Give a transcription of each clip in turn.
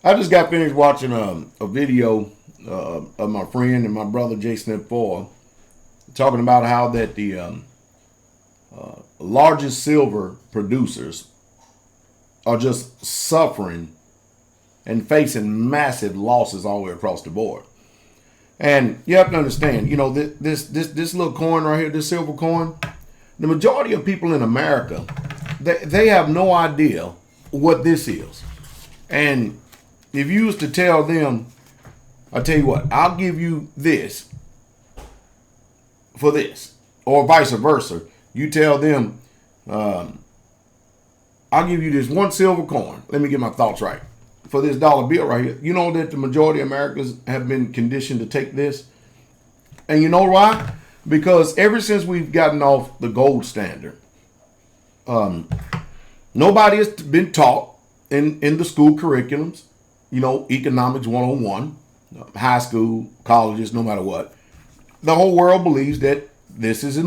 I just got finished watching a video of my friend and my brother Jason F4 talking about how that the largest silver producers are just suffering and facing massive losses all the way across the board. And you have to understand, this little coin right here, this silver coin, the majority of people in America, they have no idea what this is. And if you was to tell them, I tell you what, I'll give you this for this, or vice versa. You tell them, I'll give you this one silver coin. Let me get my thoughts right. For this dollar bill right here. You know that the majority of Americans have been conditioned to take this? And you know why? Because ever since we've gotten off the gold standard, nobody has been taught in the school curriculums, economics 101, high school, colleges, no matter what. The whole world believes that this is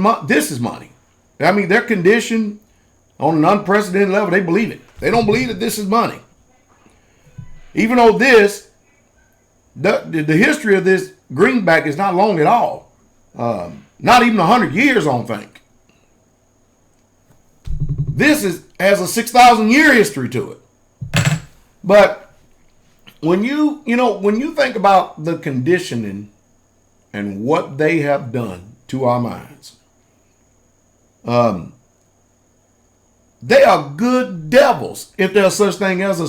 money. I mean, they're conditioned on an unprecedented level. They believe it. They don't believe that this is money. Even though the history of this greenback is not long at all. Not even 100 years, I don't think. This has a 6,000 year history to it. But when you think about the conditioning and what they have done to our minds, they are good devils, if there's such thing as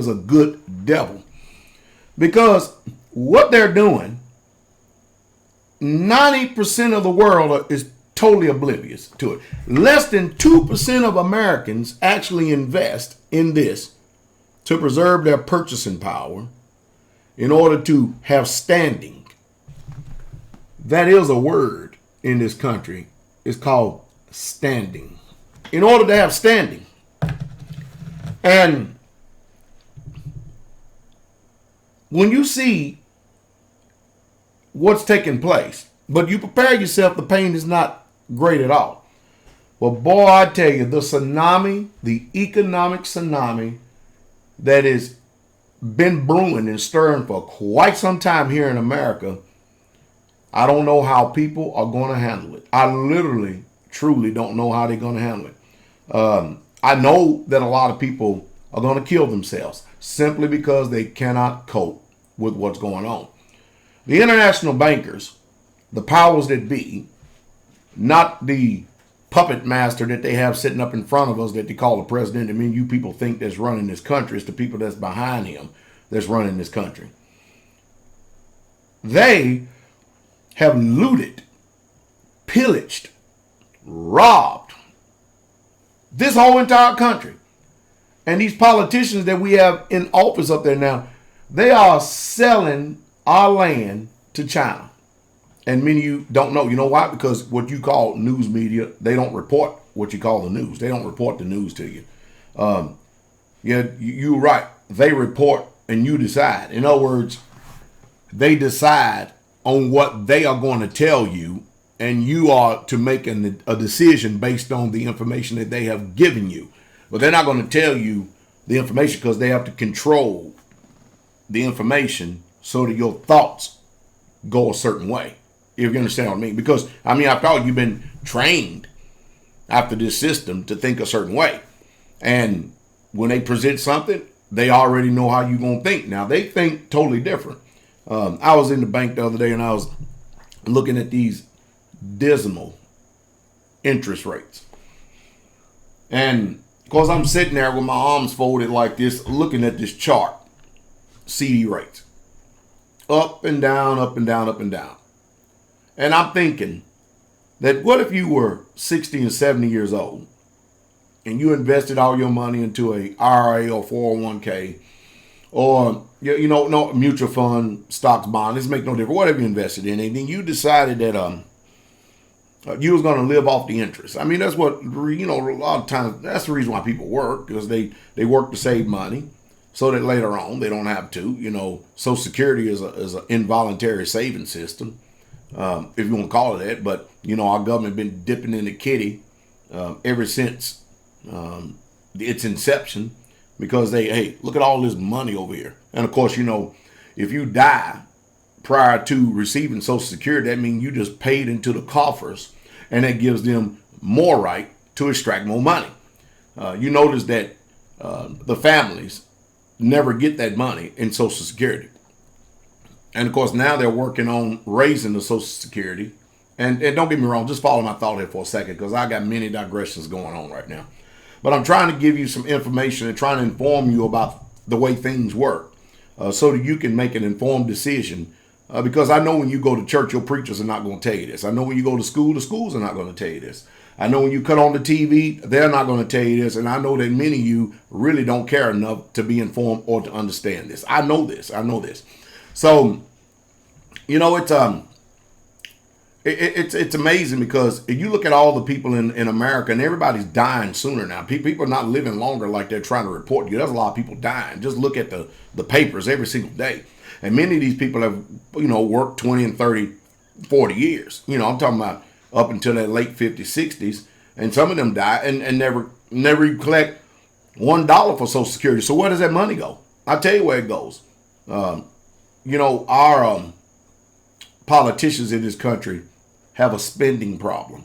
a good devil. Because what they're doing, 90% of the world is totally oblivious to it. Less than 2% of Americans actually invest in this to preserve their purchasing power in order to have standing. That is a word in this country. It's called standing. In order to have standing. And when you see what's taking place, but you prepare yourself, the pain is not great at all. Well, boy, I tell you, the tsunami, the economic tsunami that has been brewing and stirring for quite some time here in America, I don't know how people are going to handle it. I literally, truly don't know how they're going to handle it. I know that a lot of people are going to kill themselves simply because they cannot cope with what's going on. The international bankers, the powers that be, not the puppet master that they have sitting up in front of us that they call the president. I mean, you people think that's running this country. It's the people that's behind him that's running this country. They have looted, pillaged, robbed this whole entire country. And these politicians that we have in office up there now, they are selling our land to China. And many of you don't know. You know why? Because what you call news media, they don't report what you call the news. They don't report the news to you. You're right. They report and you decide. In other words, they decide on what they are going to tell you, and you are to make a decision based on the information that they have given you. But they're not going to tell you the information because they have to control the information so that your thoughts go a certain way. If you understand what I mean. Because, after all, you've been trained after this system to think a certain way. And when they present something, they already know how you're going to think. Now, they think totally different. I was in the bank the other day and I was looking at these dismal interest rates. And of course, I'm sitting there with my arms folded like this, looking at this chart, CD rates. Up and down, up and down, up and down. And I'm thinking that what if you were 60 and 70 years old and you invested all your money into a IRA or 401k or no mutual fund, stocks, bond, this make no difference, whatever you invested in, and then you decided that you was going to live off the interest. That's what, a lot of times, that's the reason why people work, because they work to save money so that later on they don't have to. Social Security is an involuntary saving system, if you want to call it that. But, our government been dipping in the kitty ever since its inception. because hey, look at all this money over here. And of course, if you die prior to receiving Social Security, that means you just paid into the coffers, and that gives them more right to extract more money. You notice that the families never get that money in Social Security. And of course, now they're working on raising the Social Security. And don't get me wrong, just follow my thought here for a second, because I got many digressions going on right now. But I'm trying to give you some information and trying to inform you about the way things work, so that you can make an informed decision. Because I know when you go to church, your preachers are not going to tell you this. I know when you go to school, the schools are not going to tell you this. I know when you cut on the TV, they're not going to tell you this. And I know that many of you really don't care enough to be informed or to understand this. I know this. So, it's amazing, because if you look at all the people in America, and everybody's dying sooner now. People are not living longer like they're trying to report to you. There's a lot of people dying. Just look at the papers every single day. And many of these people have, worked 20 and 30, 40 years. I'm talking about up until their late 50s, 60s. And some of them die and never collect $1 for Social Security. So where does that money go? I'll tell you where it goes. Our politicians in this country have a spending problem.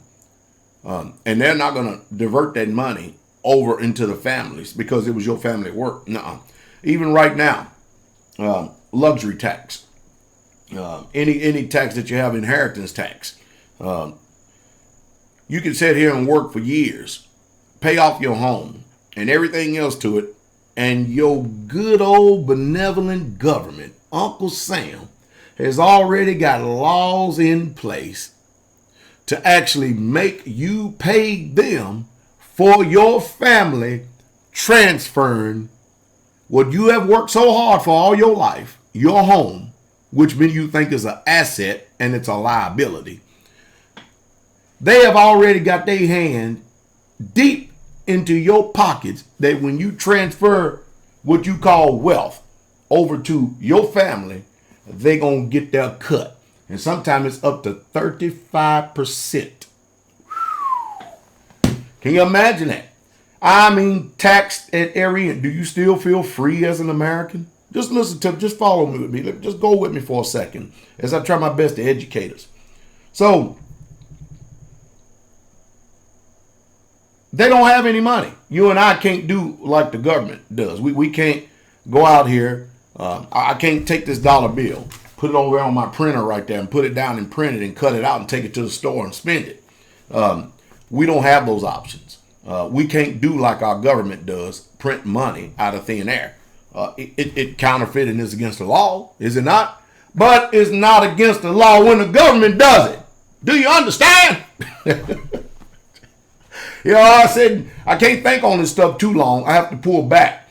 And they're not going to divert that money over into the families because it was your family at work. Nuh-uh. Even right now, luxury tax, any tax that you have, inheritance tax. You can sit here and work for years, pay off your home and everything else to it, and your good old benevolent government, Uncle Sam, has already got laws in place to actually make you pay them for your family transferring what you have worked so hard for all your life, your home, which many you think is an asset and it's a liability. They have already got their hand deep into your pockets, that when you transfer what you call wealth over to your family, they're going to get their cut. And sometimes it's up to 35%. Can you imagine that? I mean, taxed at every end. Do you still feel free as an American? Just follow me with me. Just go with me for a second as I try my best to educate us. So, they don't have any money. You and I can't do like the government does. We can't go out here. I can't take this dollar bill, put it over on my printer right there and put it down and print it and cut it out and take it to the store and spend it. We don't have those options. We can't do like our government does, print money out of thin air. It counterfeiting is against the law, is it not? But it's not against the law when the government does it. Do you understand? I said I can't think on this stuff too long. I have to pull back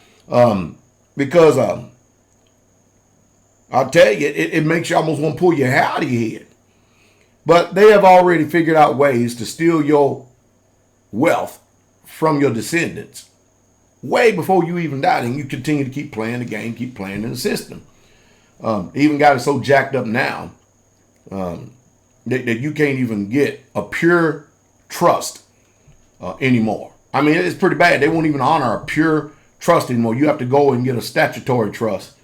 because I'll tell you, it makes you almost want to pull your hair out of your head. But they have already figured out ways to steal your wealth from your descendants way before you even died, and you continue to keep playing the game, keep playing in the system. Even got it so jacked up now that you can't even get a pure trust anymore. I mean, it's pretty bad. They won't even honor a pure trust anymore. You have to go and get a statutory trust,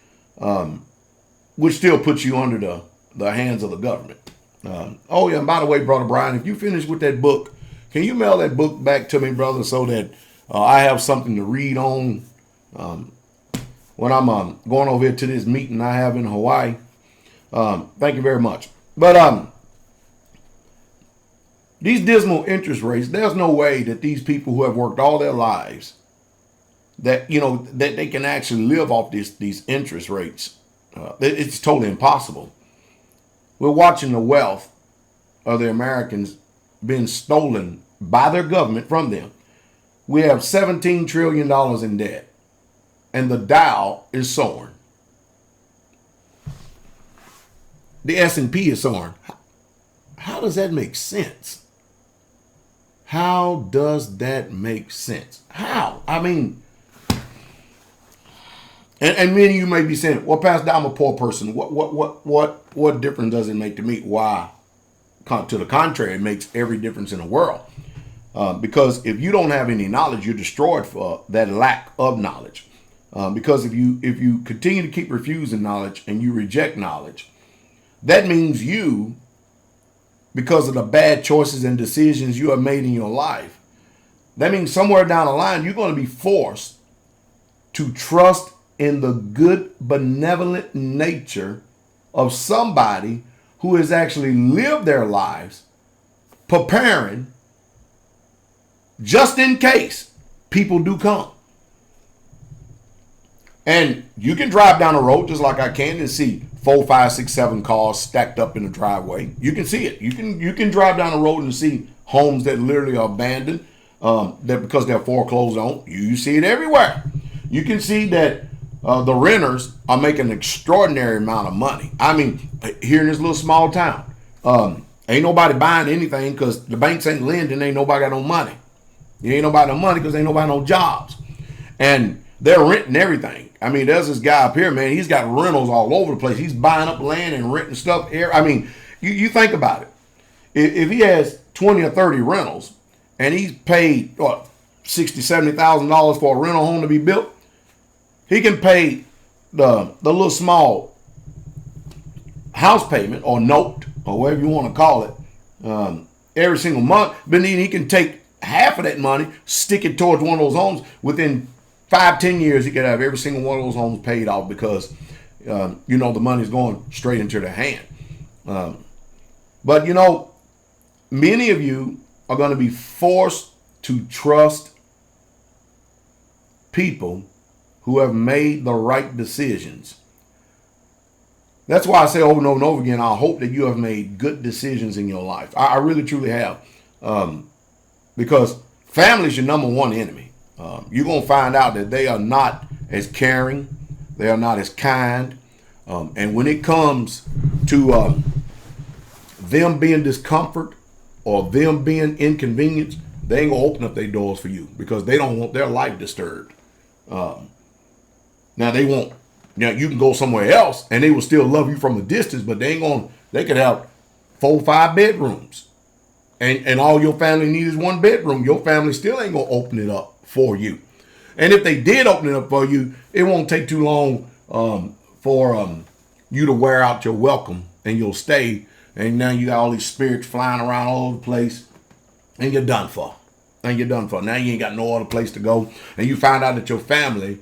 which still puts you under the hands of the government. Oh yeah, and by the way, Brother Brian, if you finish with that book, can you mail that book back to me, brother, so that I have something to read on when I'm going over here to this meeting I have in Hawaii? Thank you very much. But these dismal interest rates, there's no way that these people who have worked all their lives, that that they can actually live off these interest rates. It's totally impossible. We're watching the wealth of the Americans being stolen by their government from them. We have $17 trillion in debt, and the Dow is soaring. The S&P is soaring. How does that make sense? How does that make sense? How? I mean, and many of you may be saying, well, Pastor, I'm a poor person. What difference does it make to me? Why? To the contrary, it makes every difference in the world. Because if you don't have any knowledge, you're destroyed for that lack of knowledge. Because if you continue to keep refusing knowledge and you reject knowledge, that means you, because of the bad choices and decisions you have made in your life, that means somewhere down the line you're going to be forced to trust in the good, benevolent nature of somebody who has actually lived their lives preparing just in case people do come. And you can drive down the road just like I can and see 4, 5, 6, 7 cars stacked up in the driveway. You can see it. You can drive down the road and see homes that literally are abandoned, that because they're foreclosed on. You see it everywhere. You can see that the renters are making an extraordinary amount of money. I mean, here in this little small town, ain't nobody buying anything because the banks ain't lending. Ain't nobody got no money. Ain't nobody no money because ain't nobody no jobs. And they're renting everything. I mean, there's this guy up here, man. He's got rentals all over the place. He's buying up land and renting stuff here. I mean, you think about it. If he has 20 or 30 rentals and he's paid what, $60,000, $70,000 for a rental home to be built, he can pay the little small house payment or note or whatever you want to call it every single month. But then he can take half of that money, stick it towards one of those homes. Within 5, 10 years, he could have every single one of those homes paid off because, the money's going straight into their hand. But, many of you are going to be forced to trust people who have made the right decisions. That's why I say over and over and over again, I hope that you have made good decisions in your life. I really, truly have. Because family is your number one enemy. You're going to find out that they are not as caring. They are not as kind. And when it comes to them being discomfort or them being inconvenienced, they ain't going to open up their doors for you because they don't want their life disturbed. Now they won't. Now you can go somewhere else and they will still love you from a distance, but they ain't going. They could have 4 or 5 bedrooms, and all your family needs is 1 bedroom. Your family still ain't gonna open it up for you. And if they did open it up for you, it won't take too long for you to wear out your welcome and you'll stay. And now you got all these spirits flying around all over the place, and you're done for. Now you ain't got no other place to go, and you find out that your family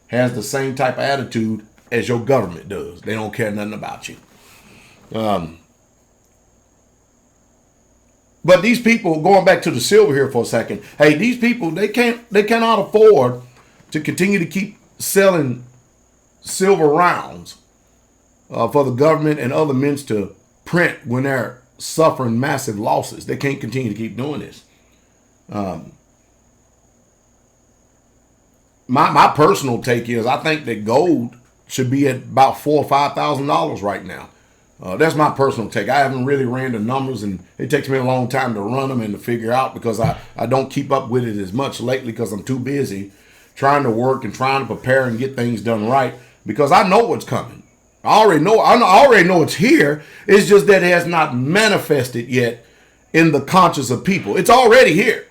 has the same type of attitude as your government does. They don't care nothing about you. But these people, going back to the silver here for a second, hey, these people, they cannot afford to continue to keep selling silver rounds for the government and other men to print when they're suffering massive losses. They can't continue to keep doing this. My personal take is I think that gold should be at about $4,000 or $5,000 right now. That's my personal take. I haven't really ran the numbers, and it takes me a long time to run them and to figure out because I don't keep up with it as much lately because I'm too busy trying to work and trying to prepare and get things done right because I know what's coming. I already know it's here. It's just that it has not manifested yet in the conscience of people. It's already here.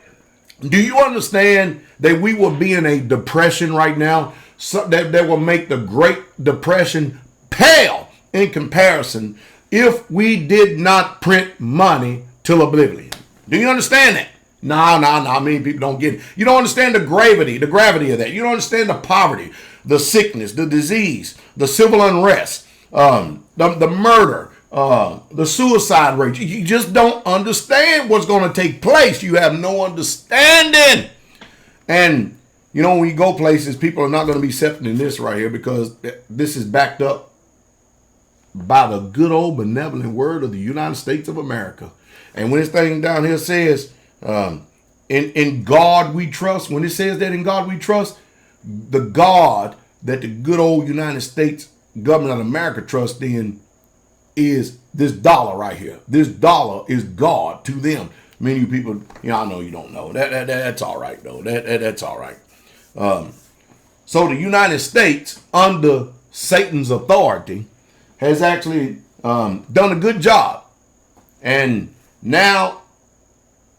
Do you understand that we will be in a depression right now that will make the Great Depression pale in comparison if we did not print money till oblivion? Do you understand that? No, many people don't get it. You don't understand the gravity of that. You don't understand the poverty, the sickness, the disease, the civil unrest, the murder, the suicide rate. You just don't understand what's going to take place. You have no understanding. And, when you go places, people are not going to be accepting this right here because this is backed up by the good old benevolent word of the United States of America. And when this thing down here says, in God we trust, when it says that in God we trust, the God that the good old United States government of America trusts in is this dollar right here. This dollar is God to them. Many of you people, I know you don't know. That's all right, though. That's all right. So the United States, under Satan's authority, has actually done a good job. And now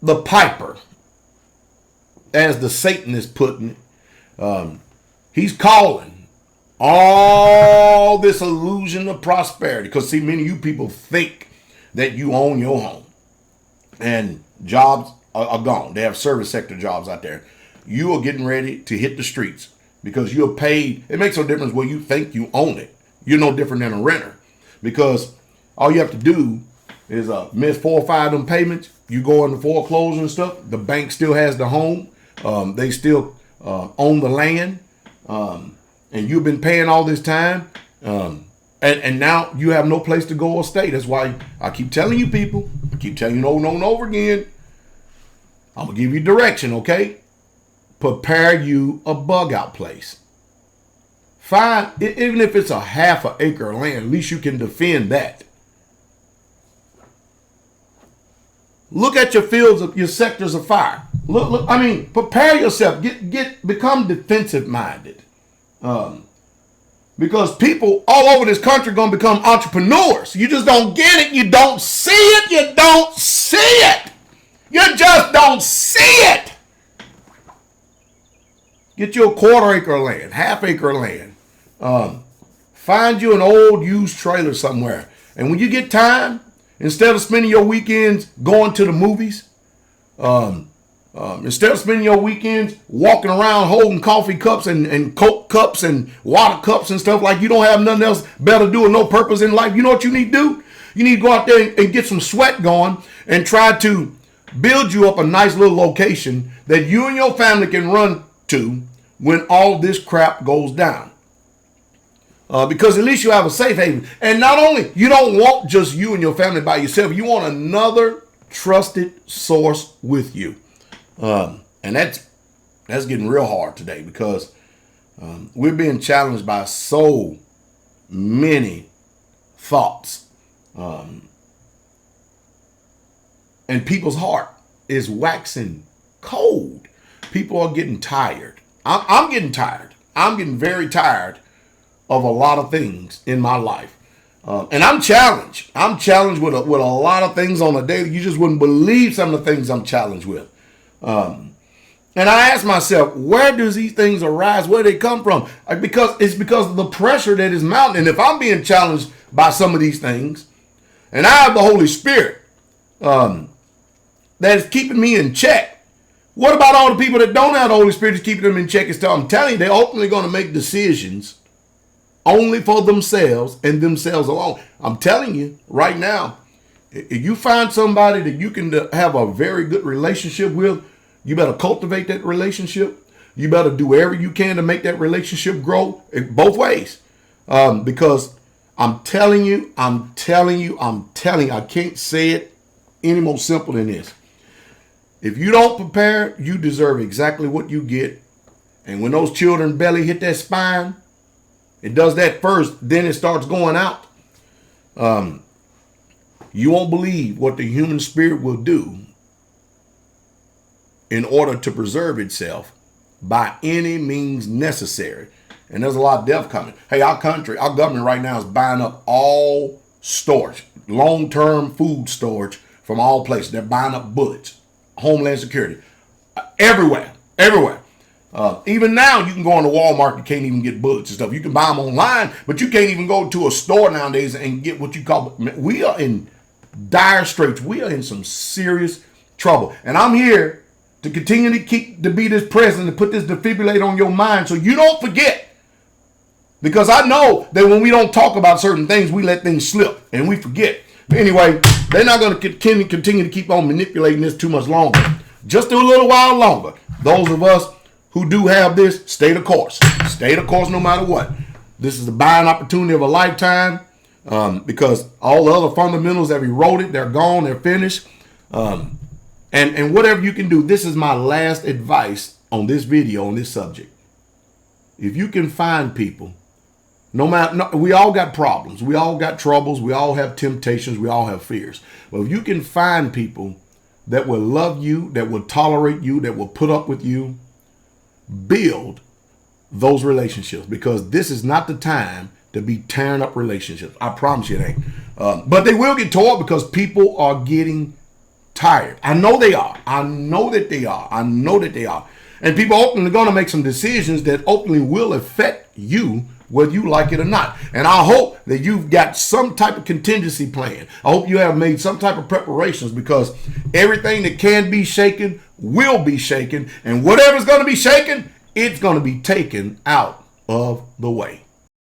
the piper, as the Satanist putting it, He's calling all this illusion of prosperity. Because see, many of you people think that you own your home and jobs are gone. They have service sector jobs out there. You are getting ready to hit the streets because you're paid. It makes no difference where you think you own it. You're no different than a renter, because all you have to do is miss 4 or 5 of them payments. You go into foreclosure and stuff. The bank still has the home. They still own the land. And you've been paying all this time. And now you have no place to go or stay. That's why I keep telling you people, I keep telling you over and over again, I'm going to give you direction, okay? Prepare you a bug out place. Find, even if it's a half an acre of land, at least you can defend that. Look at your fields, your sectors of fire. Look, I mean, prepare yourself. Become defensive minded. Because people all over this country are going to become entrepreneurs. You just don't get it. You don't see it. You don't see it. You just don't see it. Get you a 1/4 acre of land, 1/2 acre of land. Find you an old used trailer somewhere. And when you get time, instead of spending your weekends going to the movies, instead of spending your weekends walking around holding coffee cups and Coke cups and water cups and stuff like you don't have nothing else better to do and no purpose in life, you know what you need to do? You need to go out there and get some sweat going and try to build you up a nice little location that you and your family can run to when all this crap goes down. Because at least you have a safe haven. And not only, you don't want just you and your family by yourself, you want another trusted source with you. And that's getting real hard today, because we're being challenged by so many thoughts. And people's heart is waxing cold. People are getting tired. I'm getting tired. I'm getting very tired of a lot of things in my life. And I'm challenged. I'm challenged with a lot of things on a daily. You just wouldn't believe some of the things I'm challenged with. And I ask myself, where does these things arise? Where do they come from? Because of the pressure that is mounting. And if I'm being challenged by some of these things, and I have the Holy Spirit that is keeping me in check, what about all the people that don't have the Holy Spirit is keeping them in check? I'm telling you, they're ultimately going to make decisions only for themselves and themselves alone. I'm telling you right now, if you find somebody that you can have a very good relationship with, you better cultivate that relationship. You better do whatever you can to make that relationship grow both ways. Because I'm telling you, I can't say it any more simple than this. If you don't prepare, you deserve exactly what you get. And when those children's belly hit that spine, it does that first, then it starts going out. You won't believe what the human spirit will do in order to preserve itself by any means necessary. And there's a lot of death coming. Hey, our government right now is buying up all storage, long-term food storage from all places. They're buying up bullets, Homeland Security, everywhere. Even now, you can go into Walmart, you can't even get bullets and stuff. You can buy them online, but you can't even go to a store nowadays and get what you call. We are in dire straits. We are in some serious trouble. And I'm here to continue to be this present, to put this defibrillator on your mind so you don't forget. Because I know that when we don't talk about certain things, we let things slip and we forget. But anyway, they're not going to continue to keep on manipulating this too much longer. Just a little while longer. Those of us who do have this, stay the course. Stay the course no matter what. This is the buying opportunity of a lifetime, because all the other fundamentals have eroded. They're gone. They're finished. And whatever you can do, this is my last advice on this video on this subject. If you can find people, we all got problems. We all got troubles. We all have temptations. We all have fears. But if you can find people that will love you, that will tolerate you, that will put up with you, build those relationships, because this is not the time to be tearing up relationships. I promise you it ain't. But they will get torn because people are getting tired. I know they are. I know that they are. And people ultimately going to make some decisions that ultimately will affect you, whether you like it or not. And I hope that you've got some type of contingency plan. I hope you have made some type of preparations, because everything that can be shaken will be shaken. And whatever's going to be shaken, it's going to be taken out of the way.